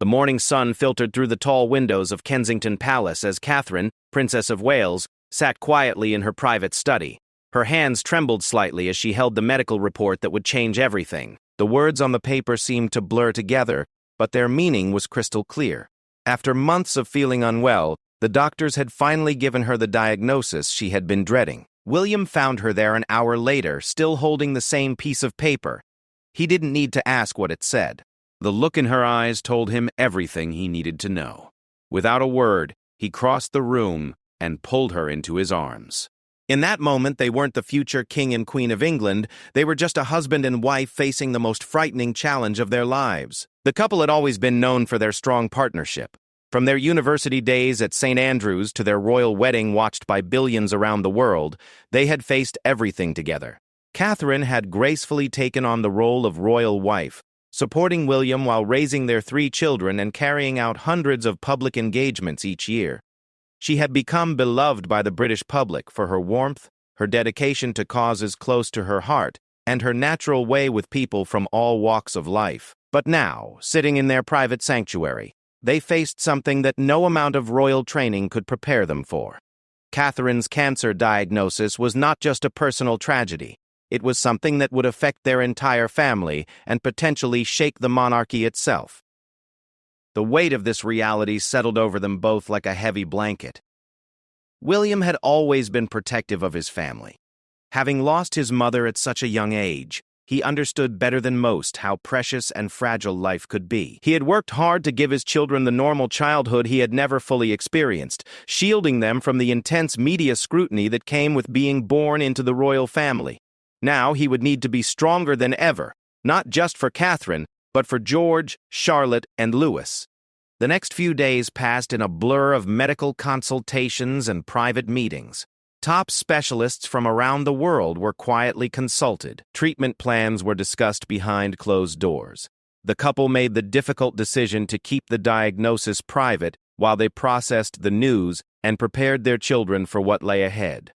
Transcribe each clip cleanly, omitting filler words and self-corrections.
The morning sun filtered through the tall windows of Kensington Palace as Catherine, Princess of Wales, sat quietly in her private study. Her hands trembled slightly as she held the medical report that would change everything. The words on the paper seemed to blur together, but their meaning was crystal clear. After months of feeling unwell, the doctors had finally given her the diagnosis she had been dreading. William found her there an hour later, still holding the same piece of paper. He didn't need to ask what it said. The look in her eyes told him everything he needed to know. Without a word, he crossed the room and pulled her into his arms. In that moment, they weren't the future King and Queen of England. They were just a husband and wife facing the most frightening challenge of their lives. The couple had always been known for their strong partnership. From their university days at St. Andrews to their royal wedding watched by billions around the world, they had faced everything together. Catherine had gracefully taken on the role of royal wife, supporting William while raising their 3 children and carrying out hundreds of public engagements each year. She had become beloved by the British public for her warmth, her dedication to causes close to her heart, and her natural way with people from all walks of life. But now, sitting in their private sanctuary, they faced something that no amount of royal training could prepare them for. Catherine's cancer diagnosis was not just a personal tragedy. It was something that would affect their entire family and potentially shake the monarchy itself. The weight of this reality settled over them both like a heavy blanket. William had always been protective of his family. Having lost his mother at such a young age, he understood better than most how precious and fragile life could be. He had worked hard to give his children the normal childhood he had never fully experienced, shielding them from the intense media scrutiny that came with being born into the royal family. Now he would need to be stronger than ever, not just for Catherine, but for George, Charlotte, and Louis. The next few days passed in a blur of medical consultations and private meetings. Top specialists from around the world were quietly consulted. Treatment plans were discussed behind closed doors. The couple made the difficult decision to keep the diagnosis private while they processed the news and prepared their children for what lay ahead.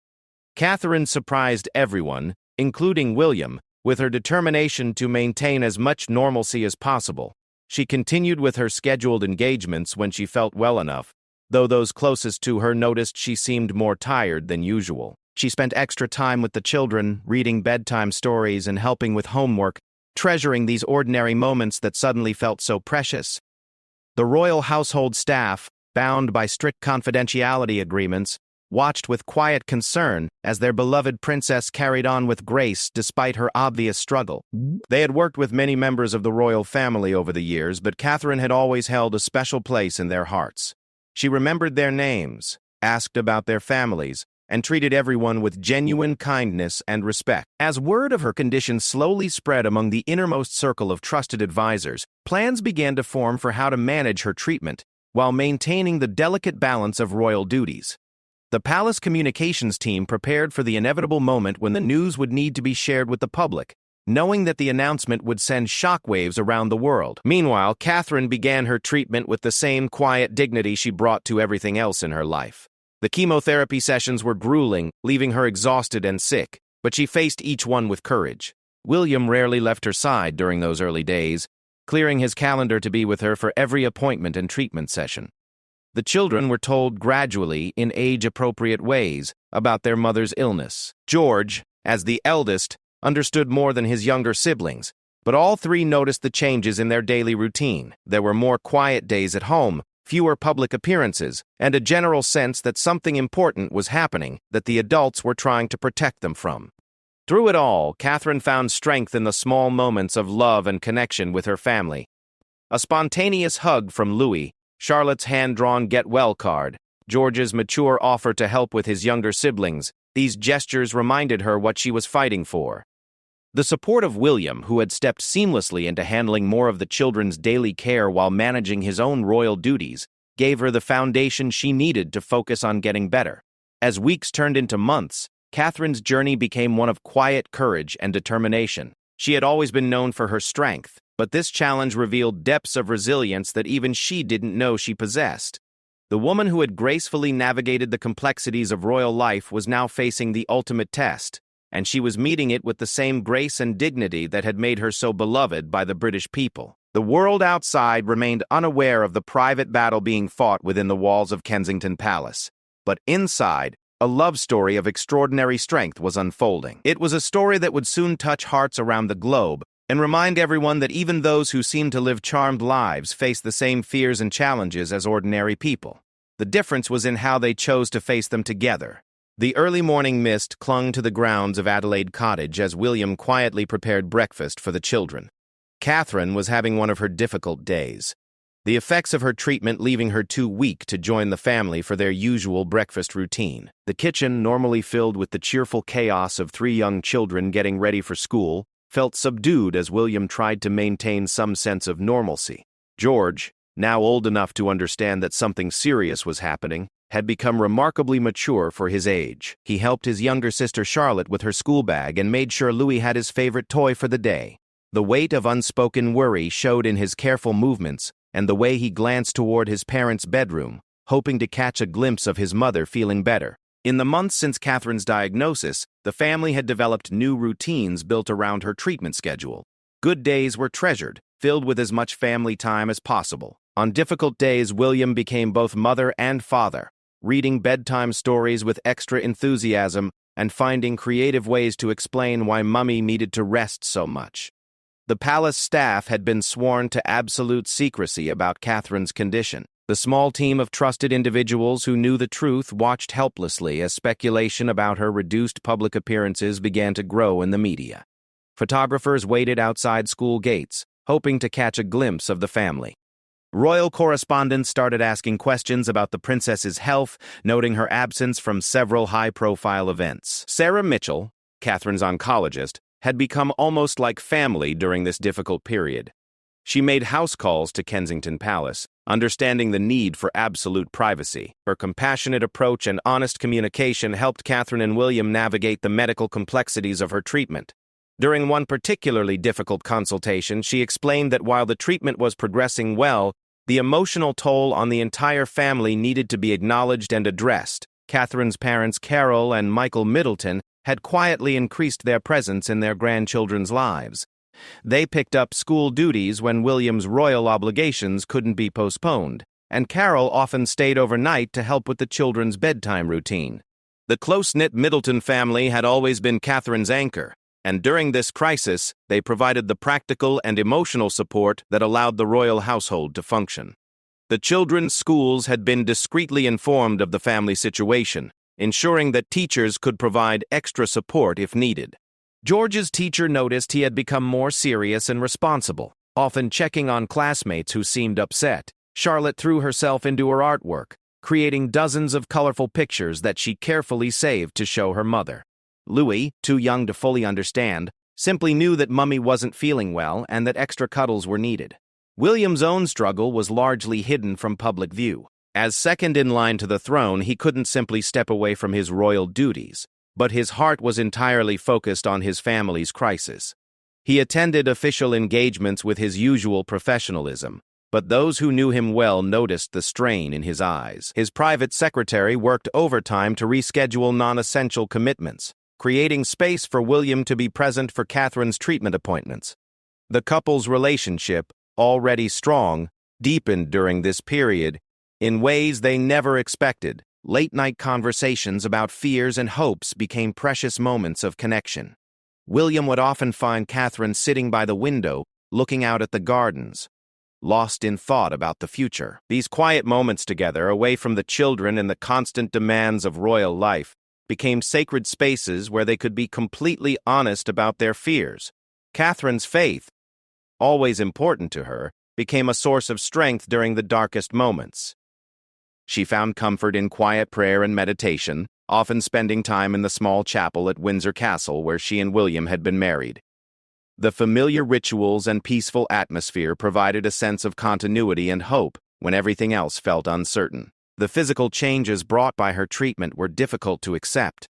Catherine surprised everyone, including William, with her determination to maintain as much normalcy as possible. She continued with her scheduled engagements when she felt well enough, though those closest to her noticed she seemed more tired than usual. She spent extra time with the children, reading bedtime stories and helping with homework, treasuring these ordinary moments that suddenly felt so precious. The royal household staff, bound by strict confidentiality agreements, watched with quiet concern as their beloved princess carried on with grace despite her obvious struggle. They had worked with many members of the royal family over the years, but Catherine had always held a special place in their hearts. She remembered their names, asked about their families, and treated everyone with genuine kindness and respect. As word of her condition slowly spread among the innermost circle of trusted advisors, plans began to form for how to manage her treatment while maintaining the delicate balance of royal duties. The palace communications team prepared for the inevitable moment when the news would need to be shared with the public, knowing that the announcement would send shockwaves around the world. Meanwhile, Catherine began her treatment with the same quiet dignity she brought to everything else in her life. The chemotherapy sessions were grueling, leaving her exhausted and sick, but she faced each one with courage. William rarely left her side during those early days, clearing his calendar to be with her for every appointment and treatment session. The children were told gradually, in age-appropriate ways, about their mother's illness. George, as the eldest, understood more than his younger siblings, but all 3 noticed the changes in their daily routine. There were more quiet days at home, fewer public appearances, and a general sense that something important was happening that the adults were trying to protect them from. Through it all, Catherine found strength in the small moments of love and connection with her family. A spontaneous hug from Louis, Charlotte's hand-drawn get-well card, George's mature offer to help with his younger siblings, these gestures reminded her what she was fighting for. The support of William, who had stepped seamlessly into handling more of the children's daily care while managing his own royal duties, gave her the foundation she needed to focus on getting better. As weeks turned into months, Catherine's journey became one of quiet courage and determination. She had always been known for her strength, but this challenge revealed depths of resilience that even she didn't know she possessed. The woman who had gracefully navigated the complexities of royal life was now facing the ultimate test, and she was meeting it with the same grace and dignity that had made her so beloved by the British people. The world outside remained unaware of the private battle being fought within the walls of Kensington Palace. But inside, a love story of extraordinary strength was unfolding. It was a story that would soon touch hearts around the globe and remind everyone that even those who seem to live charmed lives face the same fears and challenges as ordinary people. The difference was in how they chose to face them together. The early morning mist clung to the grounds of Adelaide Cottage as William quietly prepared breakfast for the children. Catherine was having one of her difficult days, the effects of her treatment leaving her too weak to join the family for their usual breakfast routine. The kitchen, normally filled with the cheerful chaos of 3 young children getting ready for school, felt subdued as William tried to maintain some sense of normalcy. George, now old enough to understand that something serious was happening, had become remarkably mature for his age. He helped his younger sister Charlotte with her school bag and made sure Louis had his favorite toy for the day. The weight of unspoken worry showed in his careful movements and the way he glanced toward his parents' bedroom, hoping to catch a glimpse of his mother feeling better. In the months since Catherine's diagnosis, the family had developed new routines built around her treatment schedule. Good days were treasured, filled with as much family time as possible. On difficult days, William became both mother and father, reading bedtime stories with extra enthusiasm and finding creative ways to explain why Mummy needed to rest so much. The palace staff had been sworn to absolute secrecy about Catherine's condition. The small team of trusted individuals who knew the truth watched helplessly as speculation about her reduced public appearances began to grow in the media. Photographers waited outside school gates, hoping to catch a glimpse of the family. Royal correspondents started asking questions about the princess's health, noting her absence from several high-profile events. Sarah Mitchell, Catherine's oncologist, had become almost like family during this difficult period. She made house calls to Kensington Palace, understanding the need for absolute privacy. Her compassionate approach and honest communication helped Catherine and William navigate the medical complexities of her treatment. During one particularly difficult consultation, she explained that while the treatment was progressing well, the emotional toll on the entire family needed to be acknowledged and addressed. Catherine's parents, Carol and Michael Middleton, had quietly increased their presence in their grandchildren's lives. They picked up school duties when William's royal obligations couldn't be postponed, and Carol often stayed overnight to help with the children's bedtime routine. The close-knit Middleton family had always been Catherine's anchor, and during this crisis, they provided the practical and emotional support that allowed the royal household to function. The children's schools had been discreetly informed of the family situation, ensuring that teachers could provide extra support if needed. George's teacher noticed he had become more serious and responsible, often checking on classmates who seemed upset. Charlotte threw herself into her artwork, creating dozens of colorful pictures that she carefully saved to show her mother. Louis, too young to fully understand, simply knew that Mummy wasn't feeling well and that extra cuddles were needed. William's own struggle was largely hidden from public view. As second in line to the throne, he couldn't simply step away from his royal duties, but his heart was entirely focused on his family's crisis. He attended official engagements with his usual professionalism, but those who knew him well noticed the strain in his eyes. His private secretary worked overtime to reschedule non-essential commitments, creating space for William to be present for Catherine's treatment appointments. The couple's relationship, already strong, deepened during this period in ways they never expected. Late-night conversations about fears and hopes became precious moments of connection. William would often find Catherine sitting by the window, looking out at the gardens, lost in thought about the future. These quiet moments together, away from the children and the constant demands of royal life, became sacred spaces where they could be completely honest about their fears. Catherine's faith, always important to her, became a source of strength during the darkest moments. She found comfort in quiet prayer and meditation, often spending time in the small chapel at Windsor Castle where she and William had been married. The familiar rituals and peaceful atmosphere provided a sense of continuity and hope when everything else felt uncertain. The physical changes brought by her treatment were difficult to accept.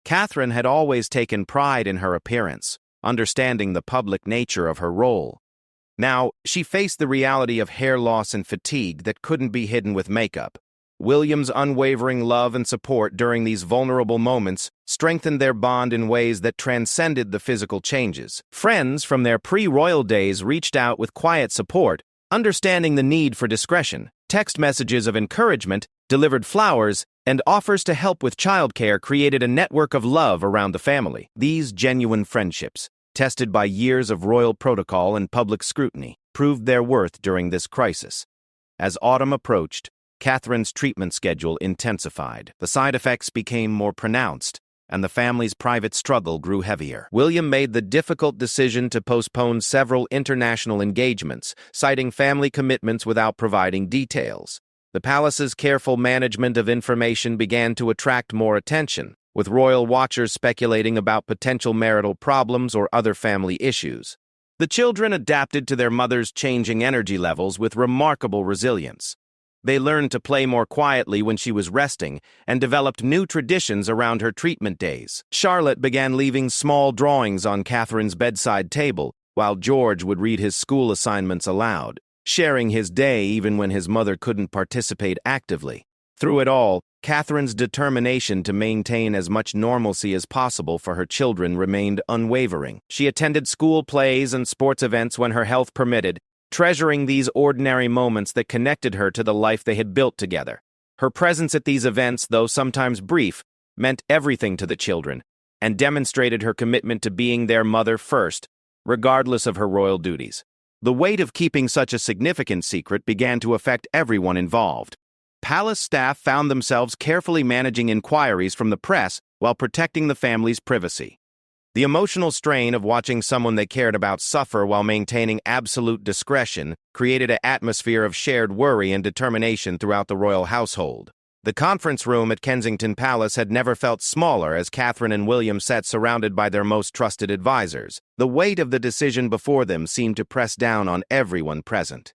Catherine had always taken pride in her appearance, understanding the public nature of her role. Now, she faced the reality of hair loss and fatigue that couldn't be hidden with makeup. William's unwavering love and support during these vulnerable moments strengthened their bond in ways that transcended the physical changes. Friends from their pre-royal days reached out with quiet support, understanding the need for discretion. Text messages of encouragement, delivered flowers, and offers to help with childcare created a network of love around the family. These genuine friendships, tested by years of royal protocol and public scrutiny, proved their worth during this crisis. As autumn approached, Catherine's treatment schedule intensified. The side effects became more pronounced, and the family's private struggle grew heavier. William made the difficult decision to postpone several international engagements, citing family commitments without providing details. The palace's careful management of information began to attract more attention, with royal watchers speculating about potential marital problems or other family issues. The children adapted to their mother's changing energy levels with remarkable resilience. They learned to play more quietly when she was resting and developed new traditions around her treatment days. Charlotte began leaving small drawings on Catherine's bedside table, while George would read his school assignments aloud, sharing his day even when his mother couldn't participate actively. Through it all, Catherine's determination to maintain as much normalcy as possible for her children remained unwavering. She attended school plays and sports events when her health permitted, treasuring these ordinary moments that connected her to the life they had built together. Her presence at these events, though sometimes brief, meant everything to the children, and demonstrated her commitment to being their mother first, regardless of her royal duties. The weight of keeping such a significant secret began to affect everyone involved. Palace staff found themselves carefully managing inquiries from the press while protecting the family's privacy. The emotional strain of watching someone they cared about suffer while maintaining absolute discretion created an atmosphere of shared worry and determination throughout the royal household. The conference room at Kensington Palace had never felt smaller as Catherine and William sat surrounded by their most trusted advisors. The weight of the decision before them seemed to press down on everyone present.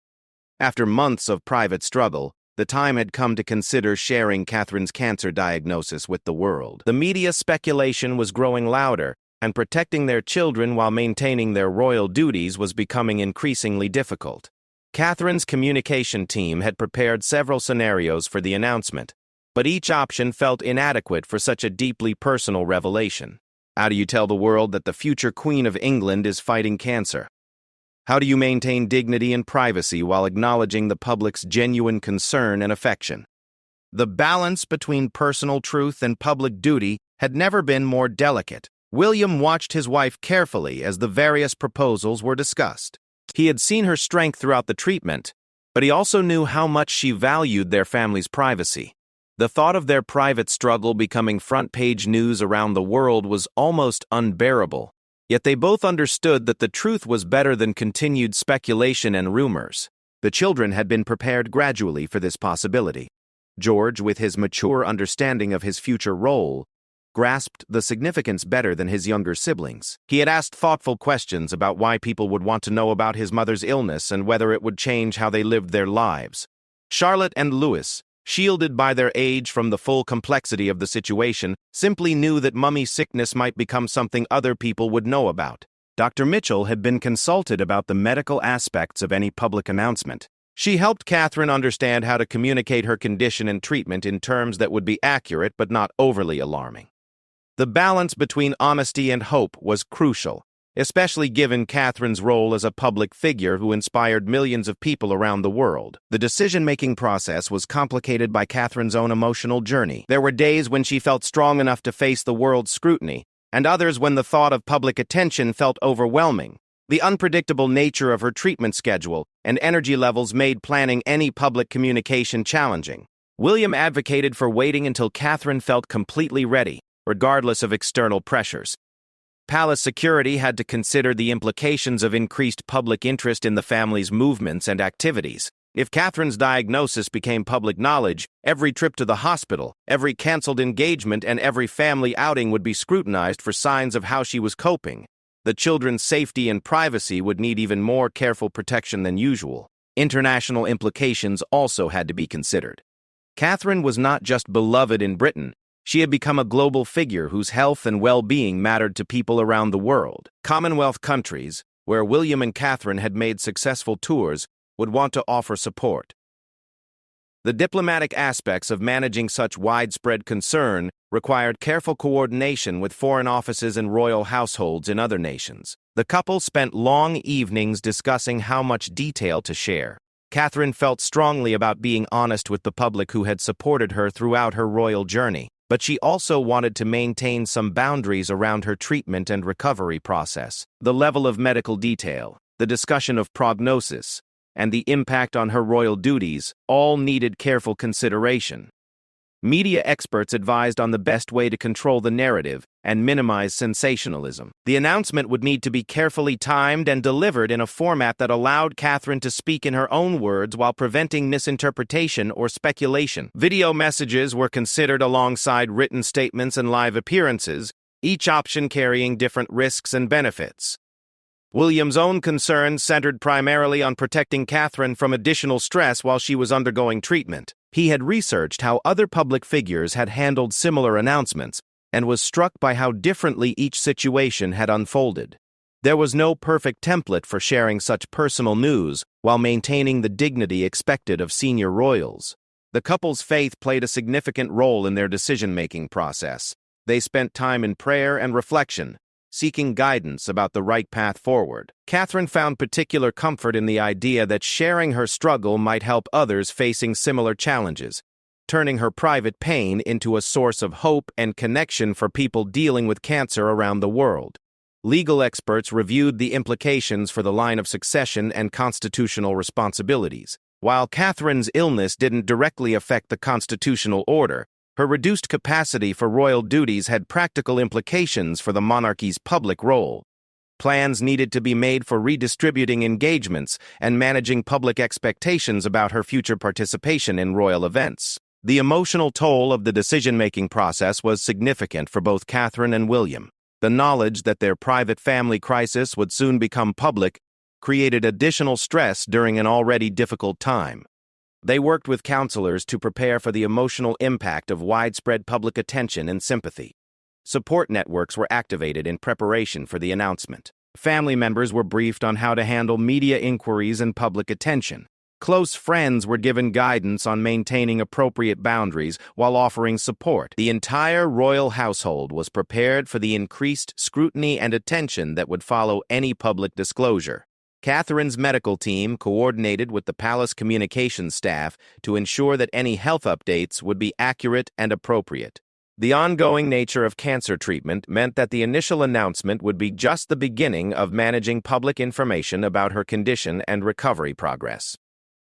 After months of private struggle, the time had come to consider sharing Catherine's cancer diagnosis with the world. The media speculation was growing louder, and protecting their children while maintaining their royal duties was becoming increasingly difficult. Catherine's communication team had prepared several scenarios for the announcement, but each option felt inadequate for such a deeply personal revelation. How do you tell the world that the future Queen of England is fighting cancer? How do you maintain dignity and privacy while acknowledging the public's genuine concern and affection? The balance between personal truth and public duty had never been more delicate. William watched his wife carefully as the various proposals were discussed. He had seen her strength throughout the treatment, but he also knew how much she valued their family's privacy. The thought of their private struggle becoming front-page news around the world was almost unbearable, yet they both understood that the truth was better than continued speculation and rumors. The children had been prepared gradually for this possibility. George, with his mature understanding of his future role, grasped the significance better than his younger siblings. He had asked thoughtful questions about why people would want to know about his mother's illness and whether it would change how they lived their lives. Charlotte and Louis, shielded by their age from the full complexity of the situation, simply knew that Mummy's sickness might become something other people would know about. Dr. Mitchell had been consulted about the medical aspects of any public announcement. She helped Catherine understand how to communicate her condition and treatment in terms that would be accurate but not overly alarming. The balance between honesty and hope was crucial, especially given Catherine's role as a public figure who inspired millions of people around the world. The decision-making process was complicated by Catherine's own emotional journey. There were days when she felt strong enough to face the world's scrutiny, and others when the thought of public attention felt overwhelming. The unpredictable nature of her treatment schedule and energy levels made planning any public communication challenging. William advocated for waiting until Catherine felt completely ready, regardless of external pressures. Palace security had to consider the implications of increased public interest in the family's movements and activities. If Catherine's diagnosis became public knowledge, every trip to the hospital, every canceled engagement, and every family outing would be scrutinized for signs of how she was coping. The children's safety and privacy would need even more careful protection than usual. International implications also had to be considered. Catherine was not just beloved in Britain. She had become a global figure whose health and well-being mattered to people around the world. Commonwealth countries, where William and Catherine had made successful tours, would want to offer support. The diplomatic aspects of managing such widespread concern required careful coordination with foreign offices and royal households in other nations. The couple spent long evenings discussing how much detail to share. Catherine felt strongly about being honest with the public who had supported her throughout her royal journey, but she also wanted to maintain some boundaries around her treatment and recovery process. The level of medical detail, the discussion of prognosis, and the impact on her royal duties all needed careful consideration. Media experts advised on the best way to control the narrative and minimize sensationalism. The announcement would need to be carefully timed and delivered in a format that allowed Catherine to speak in her own words while preventing misinterpretation or speculation. Video messages were considered alongside written statements and live appearances, each option carrying different risks and benefits. William's own concerns centered primarily on protecting Catherine from additional stress while she was undergoing treatment. He had researched how other public figures had handled similar announcements and was struck by how differently each situation had unfolded. There was no perfect template for sharing such personal news while maintaining the dignity expected of senior royals. The couple's faith played a significant role in their decision-making process. They spent time in prayer and reflection, seeking guidance about the right path forward. Catherine found particular comfort in the idea that sharing her struggle might help others facing similar challenges, turning her private pain into a source of hope and connection for people dealing with cancer around the world. Legal experts reviewed the implications for the line of succession and constitutional responsibilities. While Catherine's illness didn't directly affect the constitutional order, her reduced capacity for royal duties had practical implications for the monarchy's public role. Plans needed to be made for redistributing engagements and managing public expectations about her future participation in royal events. The emotional toll of the decision-making process was significant for both Catherine and William. The knowledge that their private family crisis would soon become public created additional stress during an already difficult time. They worked with counselors to prepare for the emotional impact of widespread public attention and sympathy. Support networks were activated in preparation for the announcement. Family members were briefed on how to handle media inquiries and public attention. Close friends were given guidance on maintaining appropriate boundaries while offering support. The entire royal household was prepared for the increased scrutiny and attention that would follow any public disclosure. Catherine's medical team coordinated with the palace communications staff to ensure that any health updates would be accurate and appropriate. The ongoing nature of cancer treatment meant that the initial announcement would be just the beginning of managing public information about her condition and recovery progress.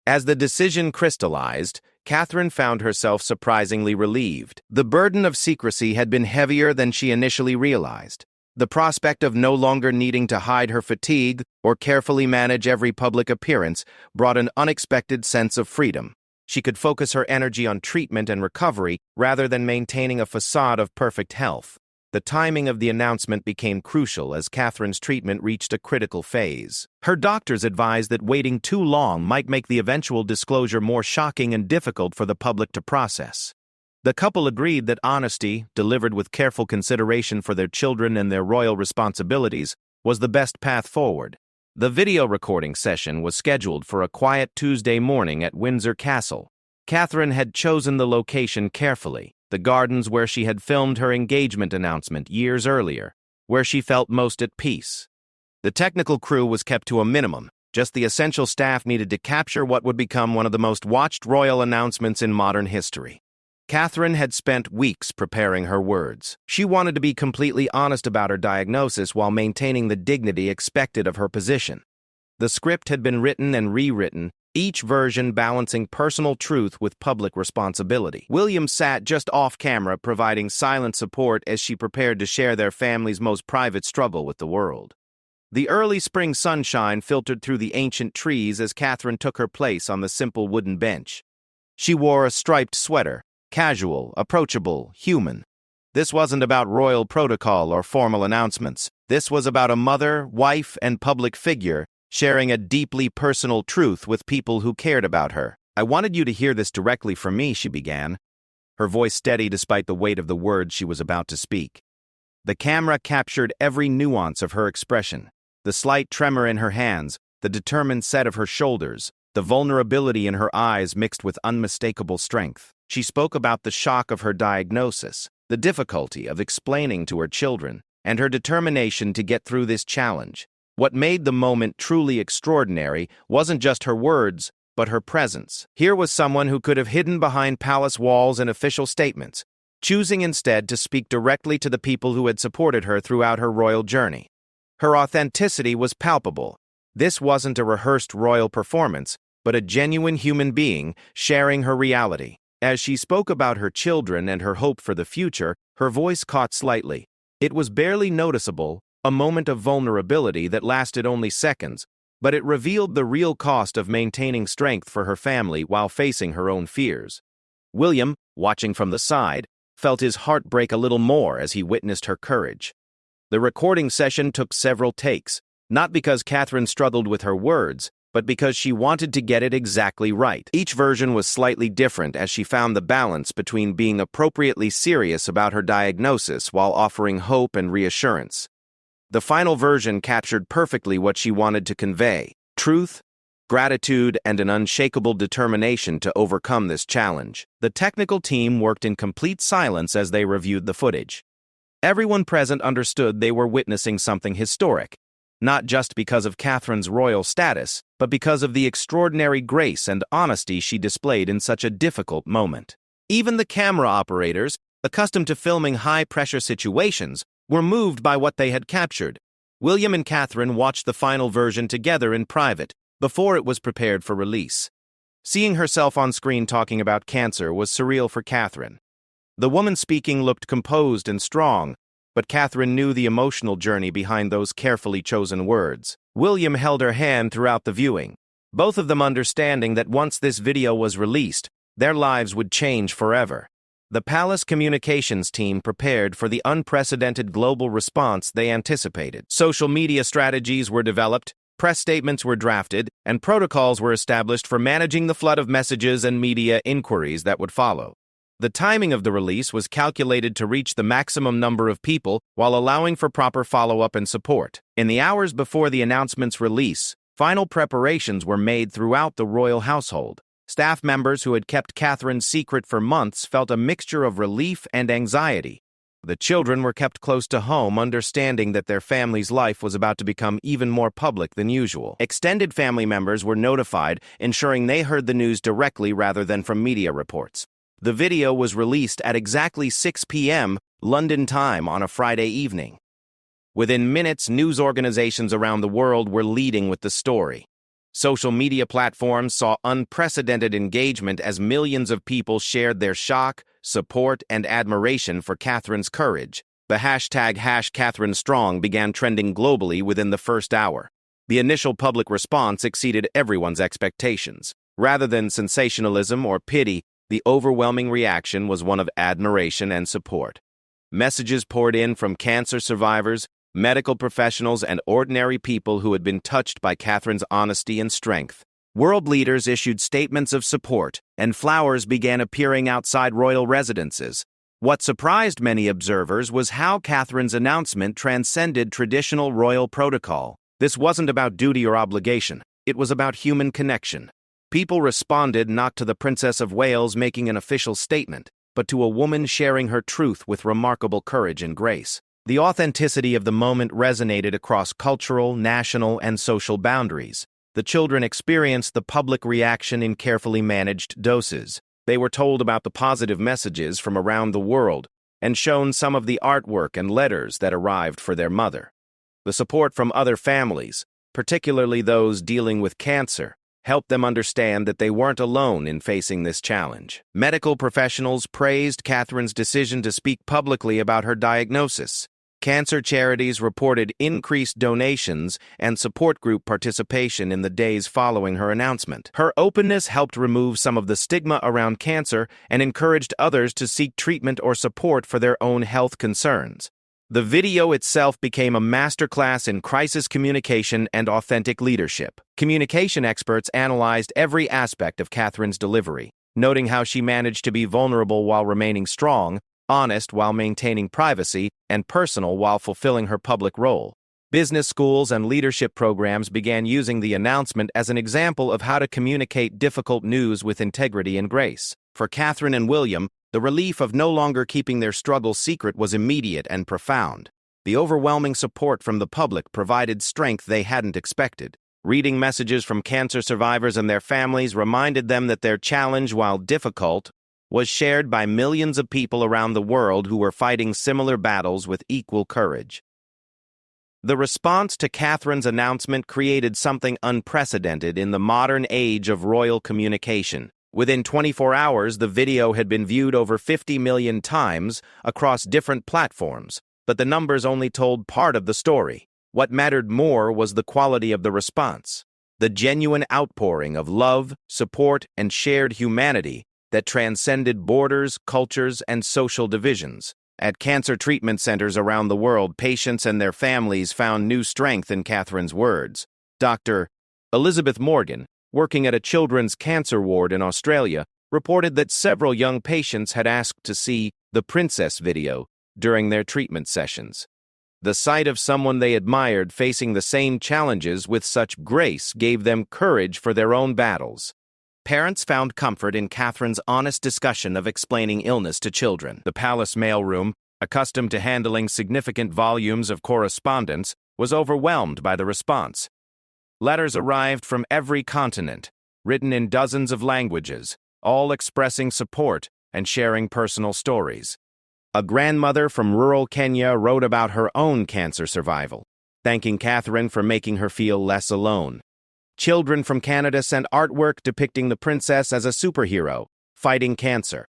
As the decision crystallized, Catherine found herself surprisingly relieved. The burden of secrecy had been heavier than she initially realized. The prospect of no longer needing to hide her fatigue or carefully manage every public appearance brought an unexpected sense of freedom. She could focus her energy on treatment and recovery rather than maintaining a facade of perfect health. The timing of the announcement became crucial as Catherine's treatment reached a critical phase. Her doctors advised that waiting too long might make the eventual disclosure more shocking and difficult for the public to process. The couple agreed that honesty, delivered with careful consideration for their children and their royal responsibilities, was the best path forward. The video recording session was scheduled for a quiet Tuesday morning at Windsor Castle. Catherine had chosen the location carefully, the gardens where she had filmed her engagement announcement years earlier, where she felt most at peace. The technical crew was kept to a minimum. Just the essential staff needed to capture what would become one of the most watched royal announcements in modern history. Catherine had spent weeks preparing her words. She wanted to be completely honest about her diagnosis while maintaining the dignity expected of her position. The script had been written and rewritten, each version balancing personal truth with public responsibility. William sat just off camera, providing silent support as she prepared to share their family's most private struggle with the world. The early spring sunshine filtered through the ancient trees as Catherine took her place on the simple wooden bench. She wore a striped sweater, casual, approachable, human. This wasn't about royal protocol or formal announcements. This was about a mother, wife, and public figure sharing a deeply personal truth with people who cared about her. "I wanted you to hear this directly from me," she began, her voice steady despite the weight of the words she was about to speak. The camera captured every nuance of her expression, the slight tremor in her hands, the determined set of her shoulders, the vulnerability in her eyes mixed with unmistakable strength. She spoke about the shock of her diagnosis, the difficulty of explaining to her children, and her determination to get through this challenge. What made the moment truly extraordinary wasn't just her words, but her presence. Here was someone who could have hidden behind palace walls and official statements, choosing instead to speak directly to the people who had supported her throughout her royal journey. Her authenticity was palpable. This wasn't a rehearsed royal performance, but a genuine human being sharing her reality. As she spoke about her children and her hope for the future, her voice caught slightly. It was barely noticeable, a moment of vulnerability that lasted only seconds, but it revealed the real cost of maintaining strength for her family while facing her own fears. William, watching from the side, felt his heart break a little more as he witnessed her courage. The recording session took several takes, not because Catherine struggled with her words, but because she wanted to get it exactly right. Each version was slightly different as she found the balance between being appropriately serious about her diagnosis while offering hope and reassurance. The final version captured perfectly what she wanted to convey: truth, gratitude, and an unshakable determination to overcome this challenge. The technical team worked in complete silence as they reviewed the footage. Everyone present understood they were witnessing something historic, not just because of Catherine's royal status, but because of the extraordinary grace and honesty she displayed in such a difficult moment. Even the camera operators, accustomed to filming high-pressure situations, were moved by what they had captured. William and Catherine watched the final version together in private, before it was prepared for release. Seeing herself on screen talking about cancer was surreal for Catherine. The woman speaking looked composed and strong, but Catherine knew the emotional journey behind those carefully chosen words. William held her hand throughout the viewing, both of them understanding that once this video was released, their lives would change forever. The palace communications team prepared for the unprecedented global response they anticipated. Social media strategies were developed, press statements were drafted, and protocols were established for managing the flood of messages and media inquiries that would follow. The timing of the release was calculated to reach the maximum number of people while allowing for proper follow-up and support. In the hours before the announcement's release, final preparations were made throughout the royal household. Staff members who had kept Catherine's secret for months felt a mixture of relief and anxiety. The children were kept close to home, understanding that their family's life was about to become even more public than usual. Extended family members were notified, ensuring they heard the news directly rather than from media reports. The video was released at exactly 6 p.m. London time on a Friday evening. Within minutes, news organizations around the world were leading with the story. Social media platforms saw unprecedented engagement as millions of people shared their shock, support, and admiration for Catherine's courage. The hashtag #CatherineStrong began trending globally within the first hour. The initial public response exceeded everyone's expectations. Rather than sensationalism or pity, the overwhelming reaction was one of admiration and support. Messages poured in from cancer survivors, medical professionals, and ordinary people who had been touched by Catherine's honesty and strength. World leaders issued statements of support, and flowers began appearing outside royal residences. What surprised many observers was how Catherine's announcement transcended traditional royal protocol. This wasn't about duty or obligation. It was about human connection. People responded not to the Princess of Wales making an official statement, but to a woman sharing her truth with remarkable courage and grace. The authenticity of the moment resonated across cultural, national, and social boundaries. The children experienced the public reaction in carefully managed doses. They were told about the positive messages from around the world and shown some of the artwork and letters that arrived for their mother. The support from other families, particularly those dealing with cancer, helped them understand that they weren't alone in facing this challenge. Medical professionals praised Catherine's decision to speak publicly about her diagnosis. Cancer charities reported increased donations and support group participation in the days following her announcement. Her openness helped remove some of the stigma around cancer and encouraged others to seek treatment or support for their own health concerns. The video itself became a masterclass in crisis communication and authentic leadership. Communication experts analyzed every aspect of Catherine's delivery, noting how she managed to be vulnerable while remaining strong, honest while maintaining privacy, and personal while fulfilling her public role. Business schools and leadership programs began using the announcement as an example of how to communicate difficult news with integrity and grace. For Catherine and William, the relief of no longer keeping their struggle secret was immediate and profound. The overwhelming support from the public provided strength they hadn't expected. Reading messages from cancer survivors and their families reminded them that their challenge, while difficult, was shared by millions of people around the world who were fighting similar battles with equal courage. The response to Catherine's announcement created something unprecedented in the modern age of royal communication. Within 24 hours, the video had been viewed over 50 million times across different platforms, but the numbers only told part of the story. What mattered more was the quality of the response, the genuine outpouring of love, support, and shared humanity that transcended borders, cultures, and social divisions. At cancer treatment centers around the world, patients and their families found new strength in Catherine's words. Dr. Elizabeth Morgan, working at a children's cancer ward in Australia, reported that several young patients had asked to see the Princess video during their treatment sessions. The sight of someone they admired facing the same challenges with such grace gave them courage for their own battles. Parents found comfort in Catherine's honest discussion of explaining illness to children. The palace mailroom, accustomed to handling significant volumes of correspondence, was overwhelmed by the response. Letters arrived from every continent, written in dozens of languages, all expressing support and sharing personal stories. A grandmother from rural Kenya wrote about her own cancer survival, thanking Catherine for making her feel less alone. Children from Canada sent artwork depicting the princess as a superhero, fighting cancer.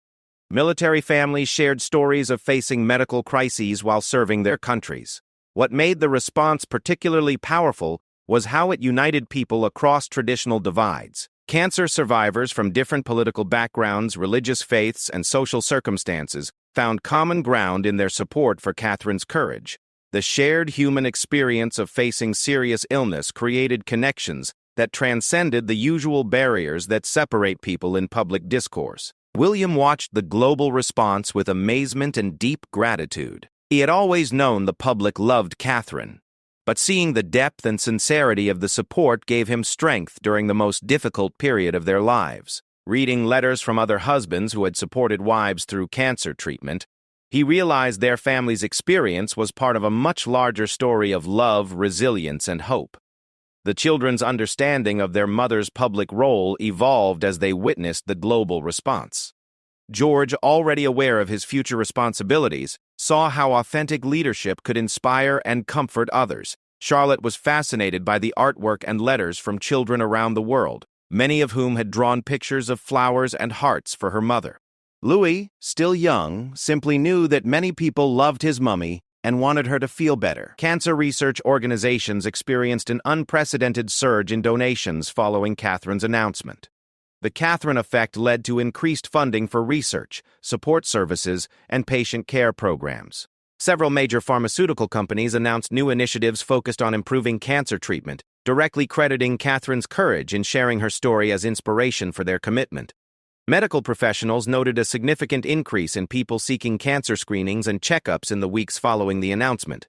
Military families shared stories of facing medical crises while serving their countries. What made the response particularly powerful was how it united people across traditional divides. Cancer survivors from different political backgrounds, religious faiths, and social circumstances found common ground in their support for Catherine's courage. The shared human experience of facing serious illness created connections that transcended the usual barriers that separate people in public discourse. William watched the global response with amazement and deep gratitude. He had always known the public loved Catherine, but seeing the depth and sincerity of the support gave him strength during the most difficult period of their lives. Reading letters from other husbands who had supported wives through cancer treatment, he realized their family's experience was part of a much larger story of love, resilience, and hope. The children's understanding of their mother's public role evolved as they witnessed the global response. George, already aware of his future responsibilities, saw how authentic leadership could inspire and comfort others. Charlotte was fascinated by the artwork and letters from children around the world, many of whom had drawn pictures of flowers and hearts for her mother. Louis, still young, simply knew that many people loved his mummy and wanted her to feel better. Cancer research organizations experienced an unprecedented surge in donations following Catherine's announcement. The Catherine effect led to increased funding for research, support services, and patient care programs. Several major pharmaceutical companies announced new initiatives focused on improving cancer treatment, directly crediting Catherine's courage in sharing her story as inspiration for their commitment. Medical professionals noted a significant increase in people seeking cancer screenings and checkups in the weeks following the announcement.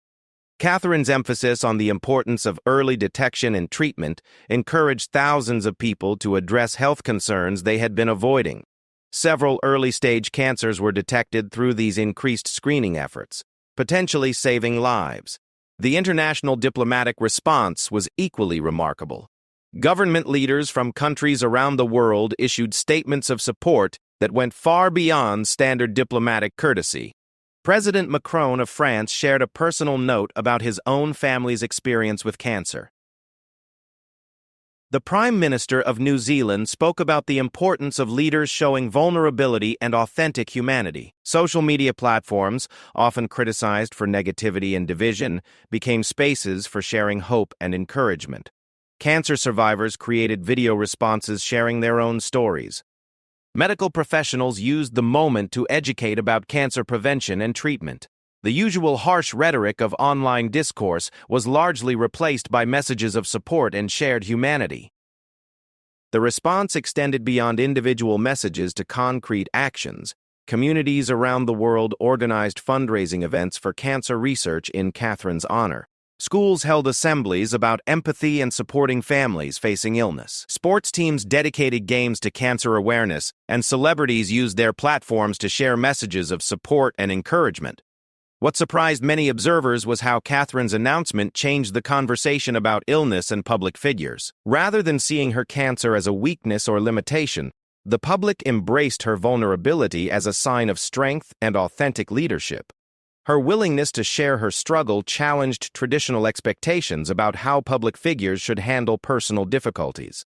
Catherine's emphasis on the importance of early detection and treatment encouraged thousands of people to address health concerns they had been avoiding. Several early-stage cancers were detected through these increased screening efforts, potentially saving lives. The international diplomatic response was equally remarkable. Government leaders from countries around the world issued statements of support that went far beyond standard diplomatic courtesy. President Macron of France shared a personal note about his own family's experience with cancer. The Prime Minister of New Zealand spoke about the importance of leaders showing vulnerability and authentic humanity. Social media platforms, often criticized for negativity and division, became spaces for sharing hope and encouragement. Cancer survivors created video responses sharing their own stories. Medical professionals used the moment to educate about cancer prevention and treatment. The usual harsh rhetoric of online discourse was largely replaced by messages of support and shared humanity. The response extended beyond individual messages to concrete actions. Communities around the world organized fundraising events for cancer research in Catherine's honor. Schools held assemblies about empathy and supporting families facing illness. Sports teams dedicated games to cancer awareness, and celebrities used their platforms to share messages of support and encouragement. What surprised many observers was how Catherine's announcement changed the conversation about illness and public figures. Rather than seeing her cancer as a weakness or limitation, the public embraced her vulnerability as a sign of strength and authentic leadership. Her willingness to share her struggle challenged traditional expectations about how public figures should handle personal difficulties.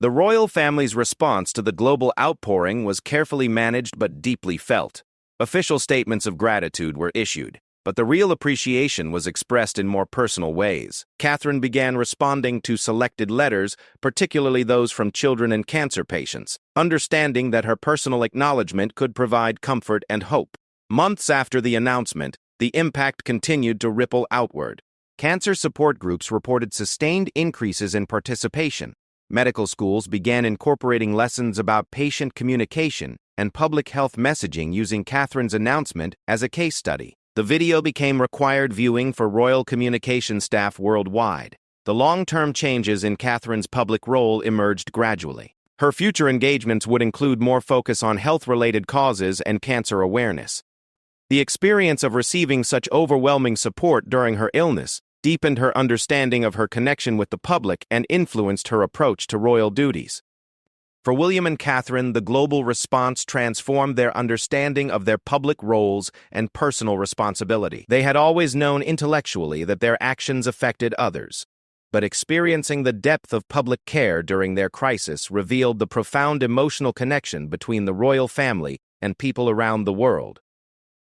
The royal family's response to the global outpouring was carefully managed but deeply felt. Official statements of gratitude were issued, but the real appreciation was expressed in more personal ways. Catherine began responding to selected letters, particularly those from children and cancer patients, understanding that her personal acknowledgement could provide comfort and hope. Months after the announcement, the impact continued to ripple outward. Cancer support groups reported sustained increases in participation. Medical schools began incorporating lessons about patient communication and public health messaging using Catherine's announcement as a case study. The video became required viewing for royal communication staff worldwide. The long-term changes in Catherine's public role emerged gradually. Her future engagements would include more focus on health-related causes and cancer awareness. The experience of receiving such overwhelming support during her illness deepened her understanding of her connection with the public and influenced her approach to royal duties. For William and Catherine, the global response transformed their understanding of their public roles and personal responsibility. They had always known intellectually that their actions affected others, but experiencing the depth of public care during their crisis revealed the profound emotional connection between the royal family and people around the world.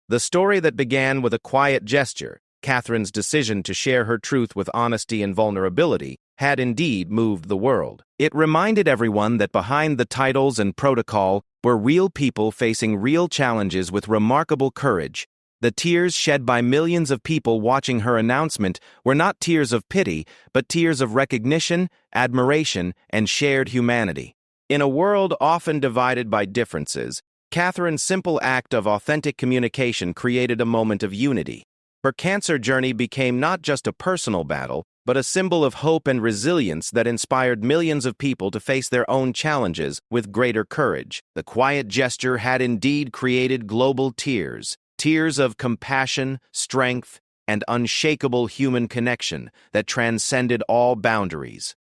The story that began with a quiet gesture, Catherine's decision to share her truth with honesty and vulnerability, had indeed moved the world. It reminded everyone that behind the titles and protocol were real people facing real challenges with remarkable courage. The tears shed by millions of people watching her announcement were not tears of pity, but tears of recognition, admiration, and shared humanity. In a world often divided by differences, Catherine's simple act of authentic communication created a moment of unity. Her cancer journey became not just a personal battle, but a symbol of hope and resilience that inspired millions of people to face their own challenges with greater courage. The quiet gesture had indeed created global tears, tears of compassion, strength, and unshakable human connection that transcended all boundaries.